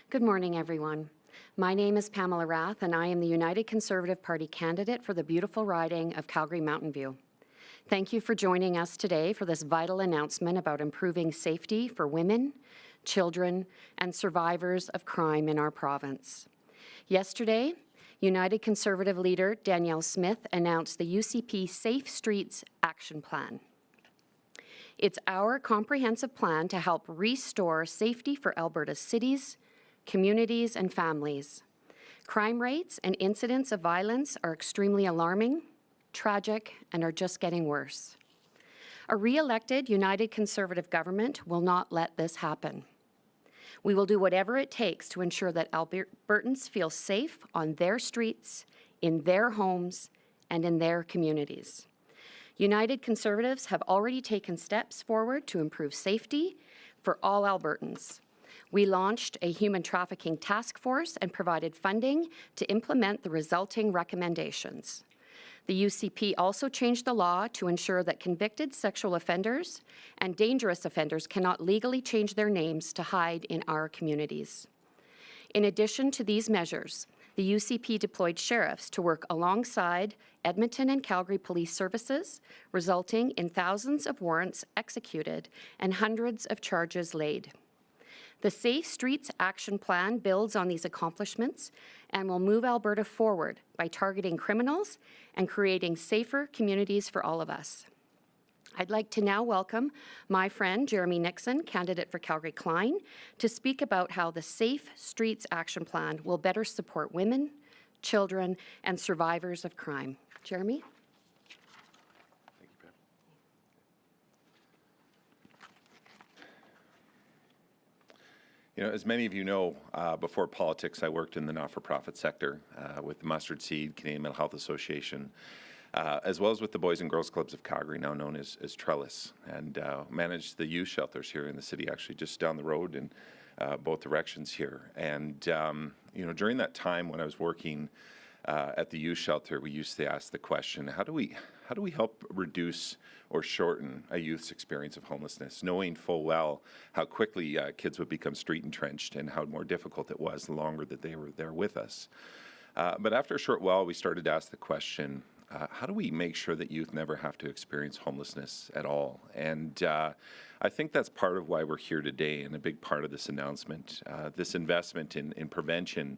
Good morning, everyone. My name is Pamela Rath, and I am the United Conservative Party candidate for the beautiful riding of Calgary Mountain View. Thank you for joining us today for this vital announcement about improving safety for women, children, and survivors of crime in our province. Yesterday, United Conservative leader Danielle Smith announced the UCP Safe Streets Action Plan. It's our comprehensive plan to help restore safety for Alberta's cities, communities, and families. Crime rates and incidents of violence are extremely alarming, tragic, and are just getting worse. A re-elected United Conservative government will not let this happen. We will do whatever it takes to ensure that Albertans feel safe on their streets, in their homes, and in their communities. United Conservatives have already taken steps forward to improve safety for all Albertans. We launched a human trafficking task force and provided funding to implement the resulting recommendations. The UCP also changed the law to ensure that convicted sexual offenders and dangerous offenders cannot legally change their names to hide in our communities. In addition to these measures, the UCP deployed sheriffs to work alongside Edmonton and Calgary police services, resulting in thousands of warrants executed and hundreds of charges laid. The Safe Streets Action Plan builds on these accomplishments and will move Alberta forward by targeting criminals and creating safer communities for all of us. I'd like to now welcome my friend Jeremy Nixon, candidate for Calgary-Klein, to speak about how the Safe Streets Action Plan will better support women, children, and survivors of crime. Jeremy? Thank you, Pam. You know, as many of you know, before politics, I worked in the not-for-profit sector with the Mustard Seed, Canadian Mental Health Association, as well as with the Boys and Girls Clubs of Calgary, now known as Trellis, and managed the youth shelters here in the city, actually just down the road in both directions here. And, you know, during that time when I was working at the youth shelter, we used to ask the question, how do we help reduce or shorten a youth's experience of homelessness, knowing full well how quickly kids would become street entrenched and how more difficult it was the longer that they were there with us. But after a short while, we started to ask the question, how do we make sure that youth never have to experience homelessness at all? And I think that's part of why we're here today, and a big part of this announcement, this investment in prevention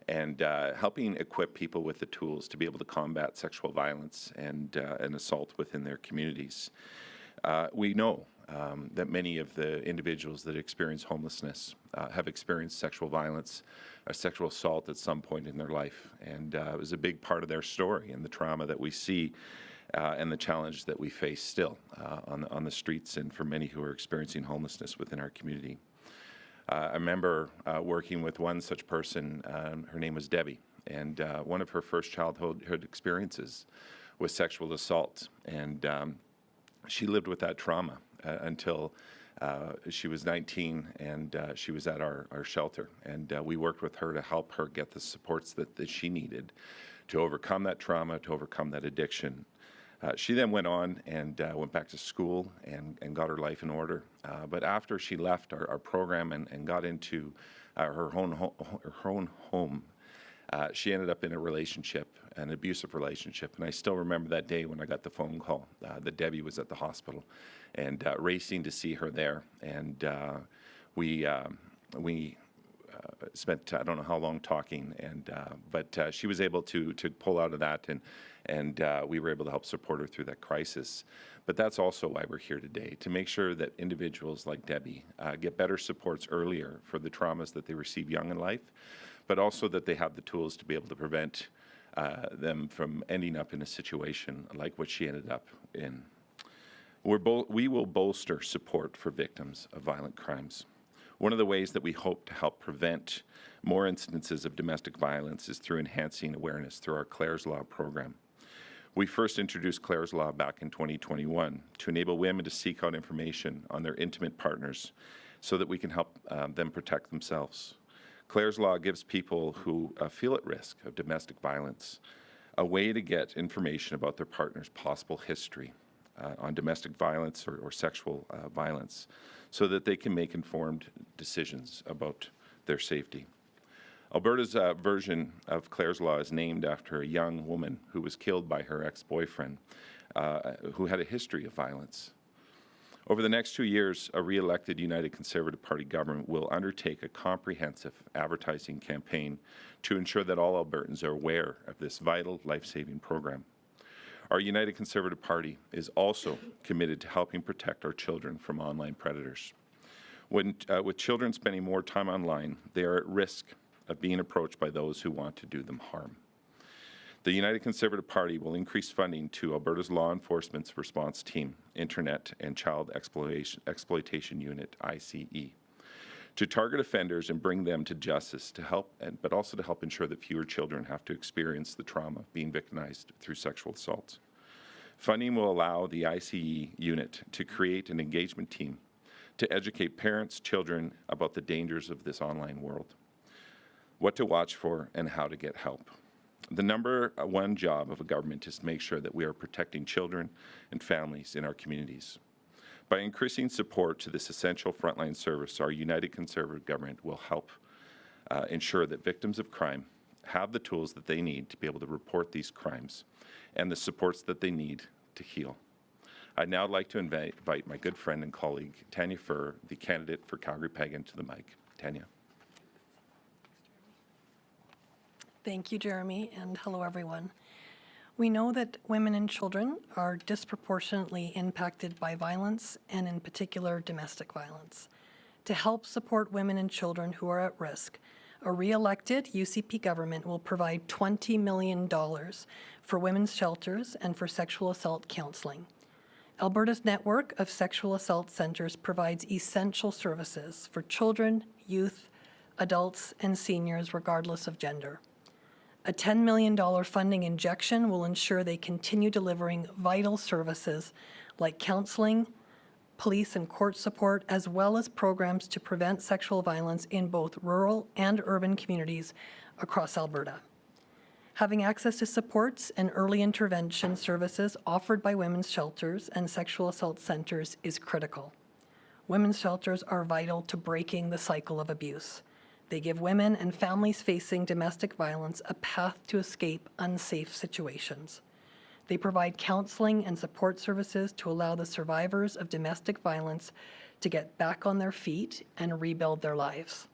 and helping equip people with the tools to be able to combat sexual violence and assault within their communities. We know that many of the individuals that experience homelessness have experienced sexual violence, sexual assault at some point in their life, and it was a big part of their story and the trauma that we see and the challenge that we face still on the streets and for many who are experiencing homelessness within our community. I remember working with one such person. Her name was Debbie, and one of her first childhood experiences was sexual assault, and she lived with that trauma until she was 19, and she was at our shelter, and we worked with her to help her get the supports that she needed to overcome that trauma, to overcome that addiction. She then went on and went back to school and got her life in order. But after she left our program and got into her own home, she ended up in a relationship, an abusive relationship. And I still remember that day when I got the phone call that Debbie was at the hospital, and racing to see her there. And we spent I don't know how long talking, and but she was able to pull out of that, and we were able to help support her through that crisis. But that's also why we're here today, to make sure that individuals like Debbie get better supports earlier for the traumas that they receive young in life, but also that they have the tools to be able to prevent them from ending up in a situation like what she ended up in. We will bolster support for victims of violent crimes. One of the ways that we hope to help prevent more incidences of domestic violence is through enhancing awareness through our Clare's Law program. We first introduced Clare's Law back in 2021 to enable women to seek out information on their intimate partners so that we can help them protect themselves. Clare's Law gives people who feel at risk of domestic violence a way to get information about their partner's possible history on domestic violence or sexual violence, so that they can make informed decisions about their safety. Alberta's version of Clare's Law is named after a young woman who was killed by her ex-boyfriend who had a history of violence. Over the next 2 years, a re-elected United Conservative Party government will undertake a comprehensive advertising campaign to ensure that all Albertans are aware of this vital life-saving program. Our United Conservative Party is also committed to helping protect our children from online predators. With children spending more time online, they are at risk of being approached by those who want to do them harm. The United Conservative Party will increase funding to Alberta's Law Enforcement's Response Team, Internet and Child Exploitation Unit, ICE, to target offenders and bring them to justice to help, but also to help ensure that fewer children have to experience the trauma of being victimized through sexual assault. Funding will allow the ICE unit to create an engagement team to educate parents, children about the dangers of this online world, what to watch for, and how to get help. The number one job of a government is to make sure that we are protecting children and families in our communities. By increasing support to this essential frontline service, our United Conservative government will help ensure that victims of crime have the tools that they need to be able to report these crimes and the supports that they need to heal. I'd now like to invite my good friend and colleague, Tanya Fir, the candidate for Calgary-Pagan, to the mic. Tanya. Thank you, Jeremy, and hello, everyone. We know that women and children are disproportionately impacted by violence, and in particular, domestic violence. To help support women and children who are at risk, a re-elected UCP government will provide $20 million for women's shelters and for sexual assault counseling. Alberta's network of sexual assault centres provides essential services for children, youth, adults, and seniors, regardless of gender. A $10 million funding injection will ensure they continue delivering vital services like counseling, police and court support, as well as programs to prevent sexual violence in both rural and urban communities across Alberta. Having access to supports and early intervention services offered by women's shelters and sexual assault centres is critical. Women's shelters are vital to breaking the cycle of abuse. They give women and families facing domestic violence a path to escape unsafe situations. They provide counseling and support services to allow the survivors of domestic violence to get back on their feet and rebuild their lives.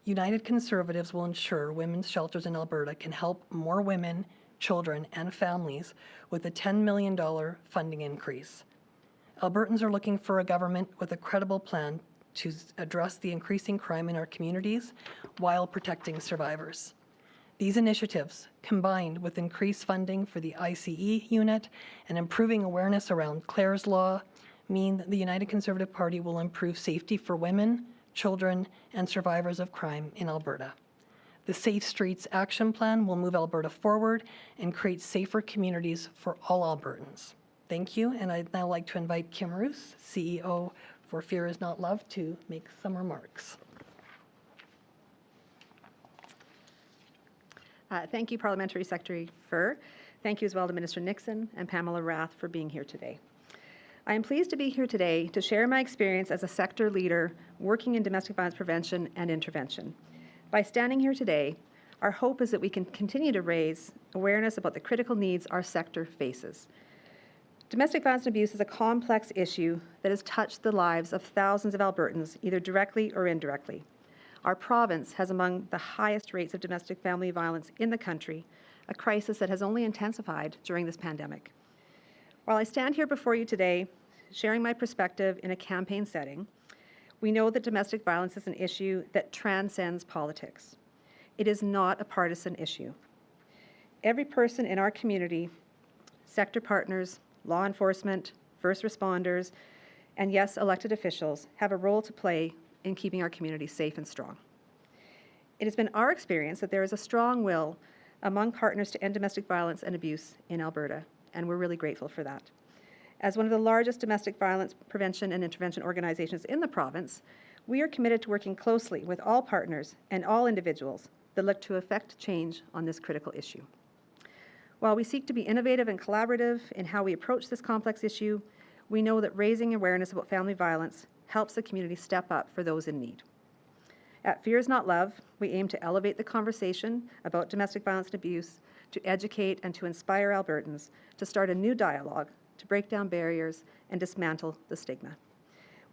United Conservatives will ensure women's shelters in Alberta can help more women, children, and families with a $10 million funding increase. Albertans are looking for a government with a credible plan to address the increasing crime in our communities while protecting survivors. These initiatives, combined with increased funding for the ICE unit and improving awareness around Clare's Law, mean that the United Conservative Party will improve safety for women, children, and survivors of crime in Alberta. The Safe Streets Action Plan will move Alberta forward and create safer communities for all Albertans. Thank you, and I'd now like to invite Kim Roos, CEO for Fear is Not Love, to make some remarks. Thank you, Parliamentary Secretary Fir. Thank you as well to Minister Nixon and Pamela Rath for being here today. I am pleased to be here today to share my experience as a sector leader working in domestic violence prevention and intervention. By standing here today, our hope is that we can continue to raise awareness about the critical needs our sector faces. Domestic violence and abuse is a complex issue that has touched the lives of thousands of Albertans, either directly or indirectly. Our province has among the highest rates of domestic family violence in the country, a crisis that has only intensified during this pandemic. While I stand here before you today, sharing my perspective in a campaign setting, we know that domestic violence is an issue that transcends politics. It is not a partisan issue. Every person in our community, sector partners, law enforcement, first responders, and yes, elected officials have a role to play in keeping our community safe and strong. It has been our experience that there is a strong will among partners to end domestic violence and abuse in Alberta, and we're really grateful for that. As one of the largest domestic violence prevention and intervention organizations in the province, we are committed to working closely with all partners and all individuals that look to effect change on this critical issue. While we seek to be innovative and collaborative in how we approach this complex issue, we know that raising awareness about family violence helps the community step up for those in need. At Fear is Not Love, we aim to elevate the conversation about domestic violence and abuse, to educate and to inspire Albertans to start a new dialogue, to break down barriers and dismantle the stigma.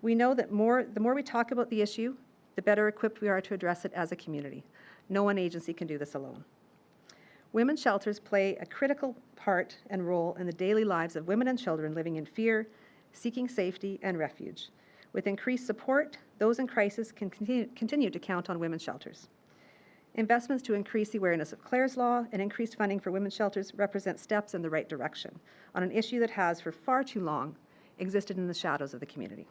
We know that the more we talk about the issue, the better equipped we are to address it as a community. No one agency can do this alone. Women's shelters play a critical part and role in the daily lives of women and children living in fear, seeking safety and refuge. With increased support, those in crisis can continue to count on women's shelters. Investments to increase the awareness of Clare's Law and increased funding for women's shelters represent steps in the right direction on an issue that has, for far too long, existed in the shadows of the community.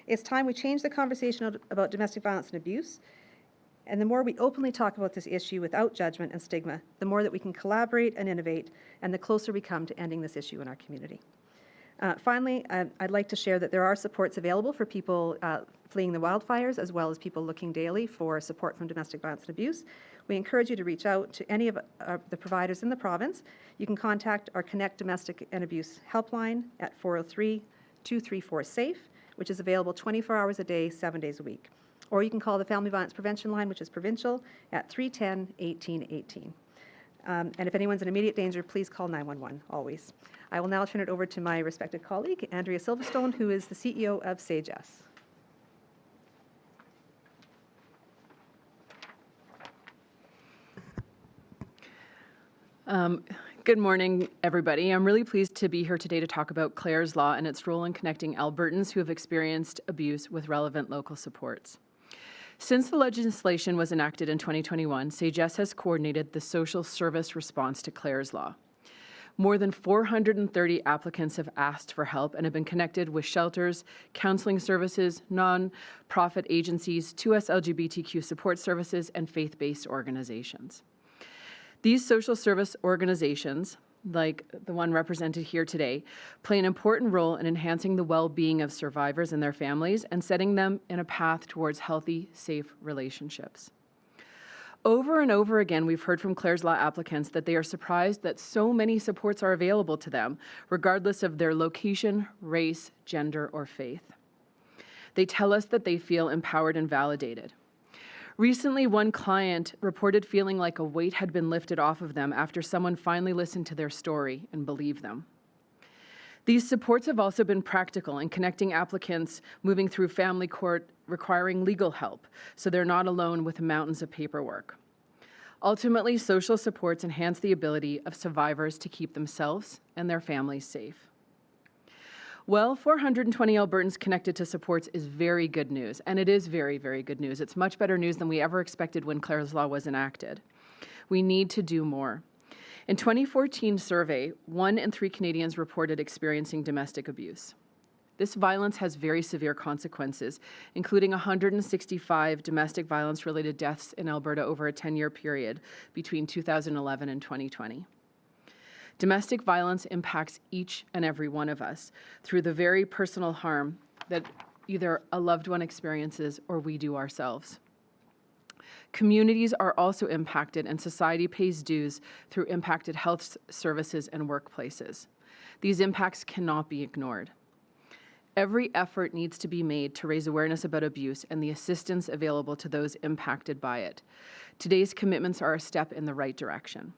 It's time we change the conversation about domestic violence and abuse, and the more we openly talk about this issue without judgment and stigma, the more that we can collaborate and innovate, and the closer we come to ending this issue in our community. Finally, I'd like to share that there are supports available for people fleeing the wildfires, as well as people looking daily for support from domestic violence and abuse. We encourage you to reach out to any of the providers in the province. You can contact our Connect Domestic and Abuse helpline at 403-234-SAFE, which is available 24 hours a day, 7 days a week. Or you can call the Family Violence Prevention Line, which is provincial, at 310-1818. And if anyone's in immediate danger, please call 911, always. I will now turn it over to my respected colleague, Andrea Silverstone, who is the CEO of SAGES. Good morning, everybody. I'm really pleased to be here today to talk about Clare's Law and its role in connecting Albertans who have experienced abuse with relevant local supports. Since the legislation was enacted in 2021, SAGES has coordinated the social service response to Clare's Law. More than 430 applicants have asked for help and have been connected with shelters, counseling services, non-profit agencies, 2S LGBTQ support services, and faith-based organizations. These social service organizations, like the one represented here today, play an important role in enhancing the well-being of survivors and their families and setting them in a path towards healthy, safe relationships. Over and over again, we've heard from Clare's Law applicants that they are surprised that so many supports are available to them, regardless of their location, race, gender, or faith. They tell us that they feel empowered and validated. Recently, one client reported feeling like a weight had been lifted off of them after someone finally listened to their story and believed them. These supports have also been practical in connecting applicants moving through family court requiring legal help, so they're not alone with mountains of paperwork. Ultimately, social supports enhance the ability of survivors to keep themselves and their families safe. Well, 420 Albertans connected to supports is very good news, and it is very, very good news. It's much better news than we ever expected when Clare's Law was enacted. We need to do more. In 2014 survey, 1 in 3 Canadians reported experiencing domestic abuse. This violence has very severe consequences, including 165 domestic violence-related deaths in Alberta over a 10-year period between 2011 and 2020. Domestic violence impacts each and every one of us through the very personal harm that either a loved one experiences or we do ourselves. Communities are also impacted, and society pays dues through impacted health services and workplaces. These impacts cannot be ignored. Every effort needs to be made to raise awareness about abuse and the assistance available to those impacted by it. Today's commitments are a step in the right direction.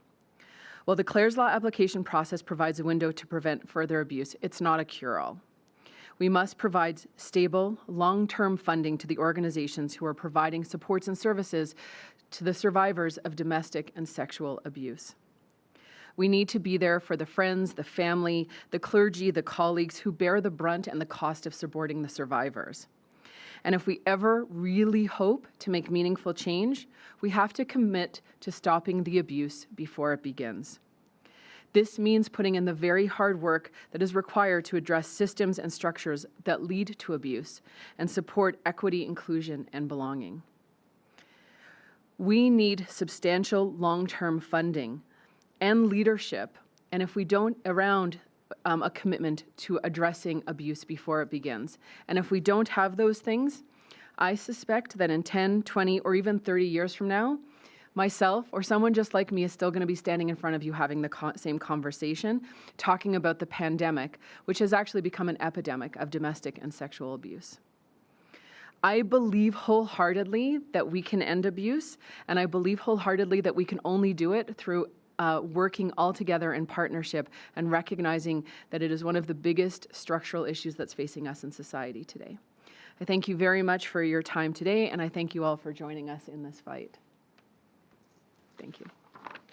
While the Clare's Law application process provides a window to prevent further abuse, it's not a cure-all. We must provide stable, long-term funding to the organizations who are providing supports and services to the survivors of domestic and sexual abuse. We need to be there for the friends, the family, the clergy, the colleagues who bear the brunt and the cost of supporting the survivors. And if we ever really hope to make meaningful change, we have to commit to stopping the abuse before it begins. This means putting in the very hard work that is required to address systems and structures that lead to abuse and support equity, inclusion, and belonging. We need substantial long-term funding and leadership, and if we don't, around a commitment to addressing abuse before it begins. And if we don't have those things, I suspect that in 10, 20, or even 30 years from now, myself or someone just like me is still going to be standing in front of you having the same conversation, talking about the pandemic, which has actually become an epidemic of domestic and sexual abuse. I believe wholeheartedly that we can end abuse, and I believe wholeheartedly that we can only do it through working all together in partnership and recognizing that it is one of the biggest structural issues that's facing us in society today. I thank you very much for your time today, and I thank you all for joining us in this fight. Thank you.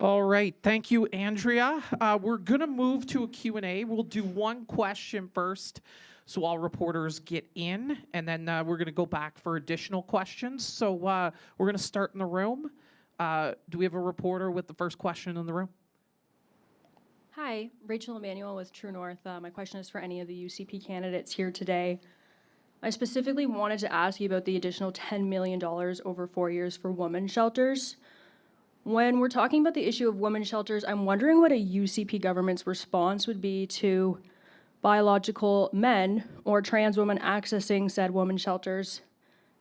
All right. Thank you, Andrea. We're going to move to a Q&A. We'll do one question first so all reporters get in, and then we're going to go back for additional questions. So we're going to start in the room. Do we have a reporter with the first question in the room? Hi, Rachel Emanuel with True North. My question is for any of the UCP candidates here today. I specifically wanted to ask you about the additional $10 million over 4 years for women's shelters. When we're talking about the issue of women's shelters, I'm wondering what a UCP government's response would be to biological men or trans women accessing said women's shelters.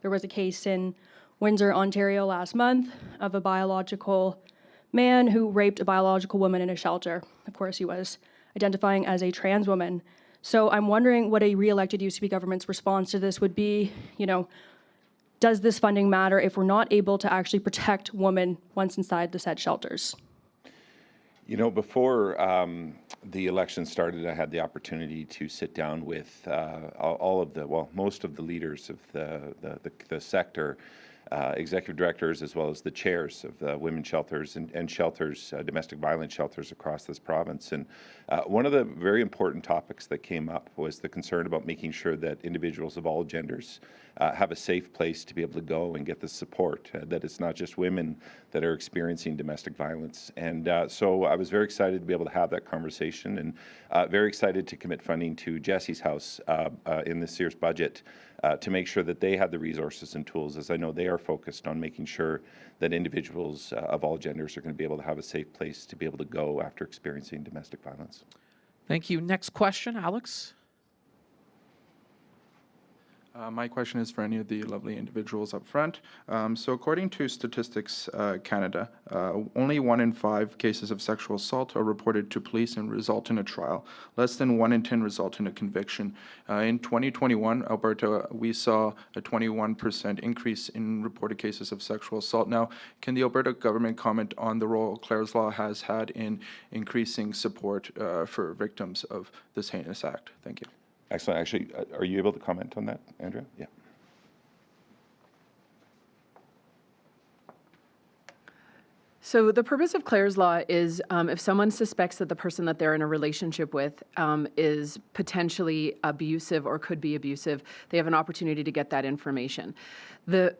There was a case in Windsor, Ontario last month of a biological man who raped a biological woman in a shelter. Of course, he was identifying as a trans woman. So I'm wondering what a re-elected UCP government's response to this would be. You know, does this funding matter if we're not able to actually protect women once inside the said shelters? You know, before the election started, I had the opportunity to sit down with most of the leaders of the sector, executive directors, as well as the chairs of the women's shelters and shelters, domestic violence shelters across this province. And one of the very important topics that came up was the concern about making sure that individuals of all genders have a safe place to be able to go and get the support, that it's not just women that are experiencing domestic violence. And so I was very excited to be able to have that conversation, and very excited to commit funding to Jesse's House in this year's budget to make sure that they had the resources and tools, as I know they are focused on making sure that individuals of all genders are going to be able to have a safe place to be able to go after experiencing domestic violence. Thank you. Next question, Alex. My question is for any of the lovely individuals up front. So according to Statistics Canada, only 1 in 5 cases of sexual assault are reported to police and result in a trial. Less than 1 in 10 result in a conviction. In 2021, Alberta, we saw a 21% increase in reported cases of sexual assault. Now, can the Alberta government comment on the role Clare's Law has had in increasing support for victims of this heinous act? Thank you. Excellent. Actually, are you able to comment on that, Andrea? Yeah. So the purpose of Clare's Law is if someone suspects that the person that they're in a relationship with is potentially abusive or could be abusive, they have an opportunity to get that information. The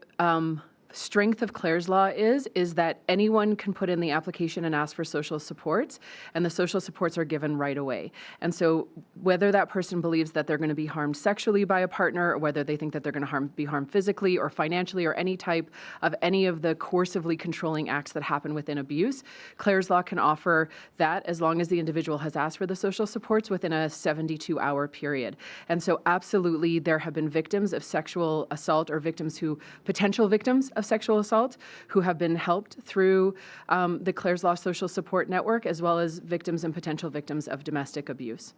strength of Clare's Law is that anyone can put in the application and ask for social supports, and the social supports are given right away. And so whether that person believes that they're going to be harmed sexually by a partner, or whether they think that they're going to be harmed physically or financially or any type of any of the coercively controlling acts that happen within abuse, Clare's Law can offer that as long as the individual has asked for the social supports within a 72-hour period. And so absolutely there have been victims of sexual assault or potential victims of sexual assault who have been helped through the Clare's Law Social Support Network, as well as victims and potential victims of domestic abuse.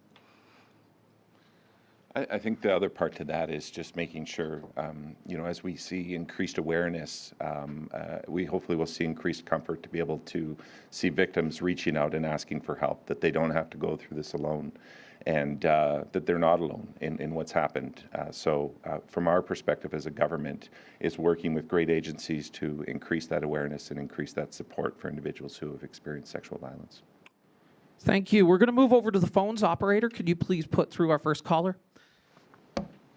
I think the other part to that is just making sure, as we see increased awareness, we hopefully will see increased comfort to be able to see victims reaching out and asking for help, that they don't have to go through this alone, and that they're not alone in what's happened. So from our perspective as a government, is working with great agencies to increase that awareness and increase that support for individuals who have experienced sexual violence. Thank you. We're going to move over to the phones. Operator, could you please put through our first caller?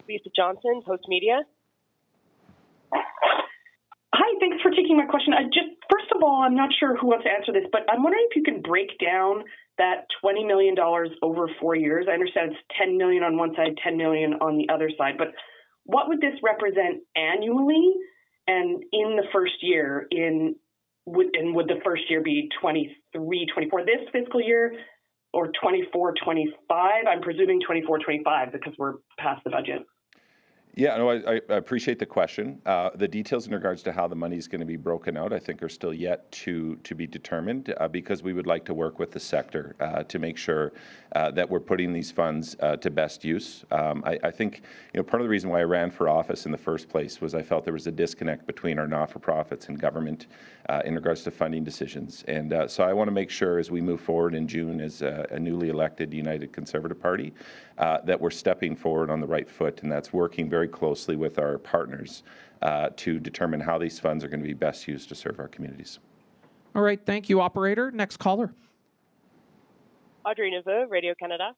Lisa Johnson, Post Media. Hi, thanks for taking my question. First of all, I'm not sure who wants to answer this, but I'm wondering if you can break down that $20 million over 4 years. I understand it's $10 million on one side, $10 million on the other side, but what would this represent annually and in the first year? Would the first year be 23, 24 this fiscal year, or 24, 25? I'm presuming 24, 25 because we're past the budget. Yeah, no, I appreciate the question. The details in regards to how the money is going to be broken out, I think, are still yet to be determined because we would like to work with the sector to make sure that we're putting these funds to best use. I think, part of the reason why I ran for office in the first place was I felt there was a disconnect between our not-for-profits and government in regards to funding decisions. And so I want to make sure as we move forward in June as a newly elected United Conservative Party that we're stepping forward on the right foot, and that's working very closely with our partners to determine how these funds are going to be best used to serve our communities. All right, thank you, operator. Next caller. Audrey Neveu, Radio Canada.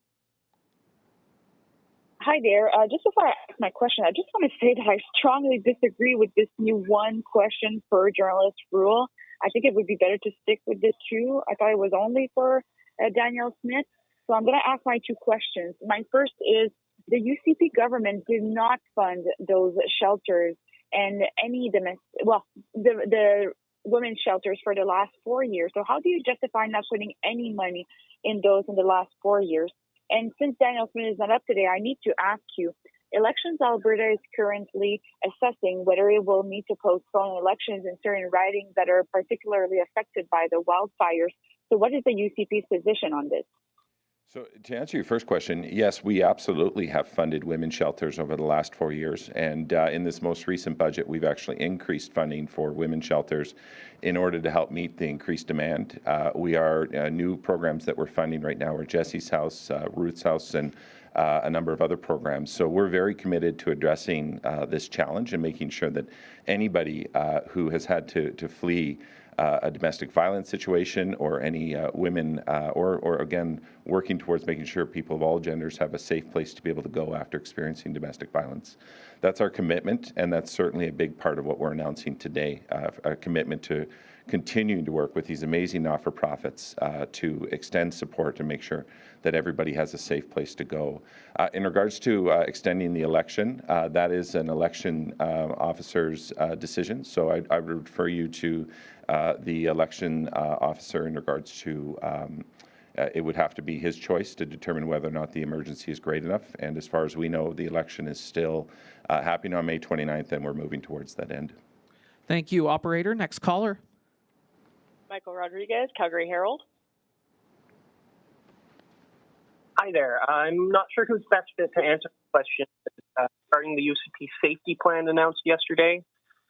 Hi there. Just before I ask my question, I just want to say that I strongly disagree with this new one question per journalist rule. I think it would be better to stick with the two. I thought it was only for Danielle Smith. So I'm going to ask my two questions. My first is, the UCP government did not fund those shelters and any the women's shelters for the last 4 years. So how do you justify not putting any money in those in the last 4 years? And since Danielle Smith is not up today, I need to ask you, Elections Alberta is currently assessing whether it will need to postpone elections in certain ridings that are particularly affected by the wildfires. So what is the UCP's position on this? So to answer your first question, yes, we absolutely have funded women's shelters over the last 4 years. And in this most recent budget, we've actually increased funding for women's shelters in order to help meet the increased demand. We are new programs that we're funding right now are Jesse's House, Ruth's House, and a number of other programs. So we're very committed to addressing this challenge and making sure that anybody who has had to flee a domestic violence situation or any women or again, working towards making sure people of all genders have a safe place to be able to go after experiencing domestic violence. That's our commitment, and that's certainly a big part of what we're announcing today, a commitment to continuing to work with these amazing not-for-profits to extend support and make sure that everybody has a safe place to go. In regards to extending the election, that is an election officer's decision, so I would refer you to the election officer in regards to it would have to be his choice to determine whether or not the emergency is great enough. And as far as we know, the election is still happening on May 29th, and we're moving towards that end. Thank you, operator. Next caller. Michael Rodriguez, Calgary Herald. Hi there. I'm not sure who's best fit to answer the question regarding the UCP safety plan announced yesterday.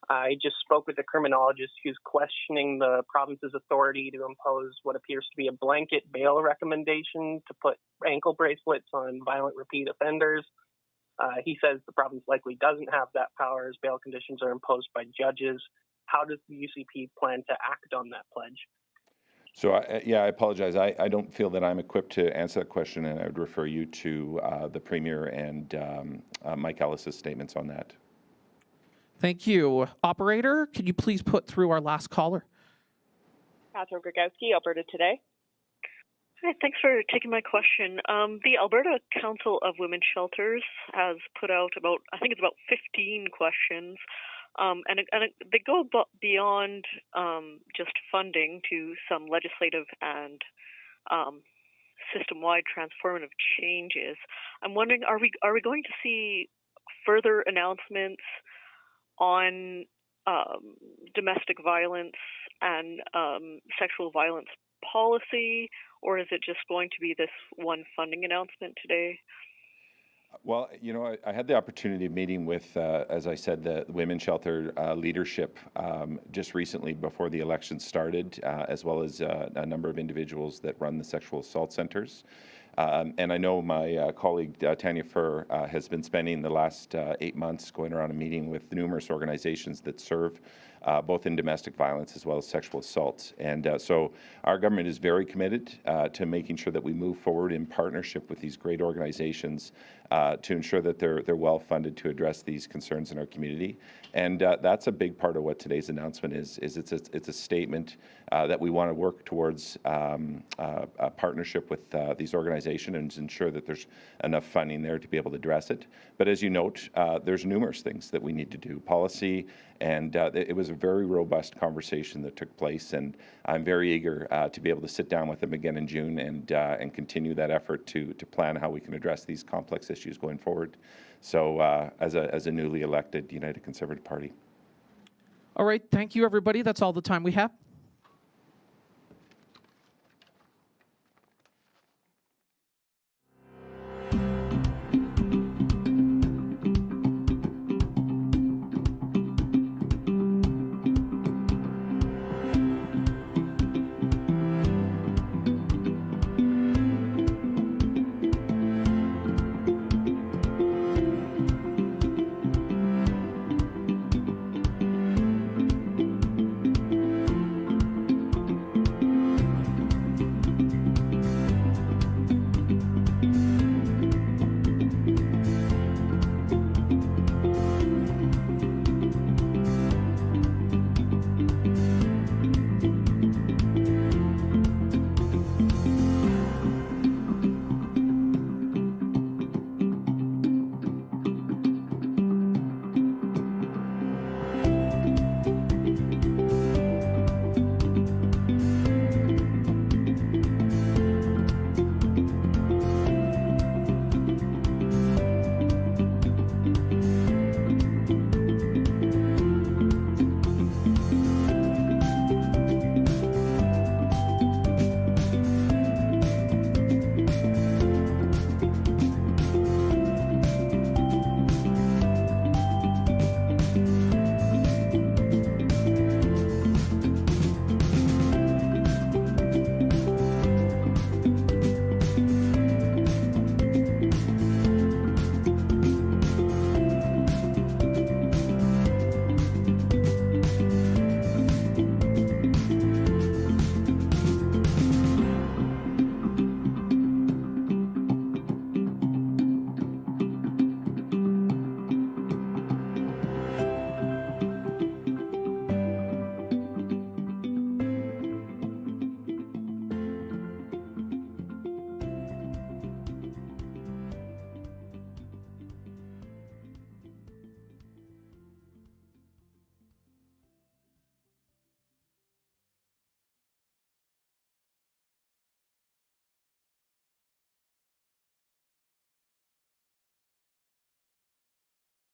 I just spoke with a criminologist who's questioning the province's authority to impose what appears to be a blanket bail recommendation to put ankle bracelets on violent repeat offenders. He says the province likely doesn't have that power as bail conditions are imposed by judges. How does the UCP plan to act on that pledge? So, I apologize. I don't feel that I'm equipped to answer that question, and I would refer you to the Premier and Mike Ellis's statements on that. Thank you. Operator, can you please put through our last caller? Catherine Grigowski, Alberta Today. Hi, thanks for taking my question. The Alberta Council of Women's Shelters has put out about 15 questions, and they go beyond just funding to some legislative and system-wide transformative changes. I'm wondering, are we going to see further announcements on domestic violence and sexual violence policy, or is it just going to be this one funding announcement today? Well, I had the opportunity of meeting with, as I said, the women's shelter leadership just recently before the election started, as well as a number of individuals that run the sexual assault centers. And I know my colleague, Tanya Fir, has been spending the last 8 months going around and meeting with numerous organizations that serve both in domestic violence as well as sexual assault. And so our government is very committed to making sure that we move forward in partnership with these great organizations to ensure that they're well funded to address these concerns in our community. And that's a big part of what today's announcement is it's a statement that we want to work towards a partnership with these organizations prioritization and ensure that there's enough funding there to be able to address it. But as you note, there's numerous things that we need to do. Policy, and it was a very robust conversation that took place, and I'm very eager to be able to sit down with them again in June and continue that effort to plan how we can address these complex issues going forward. So as a newly elected United Conservative Party. All right, thank you, everybody. That's all the time we have.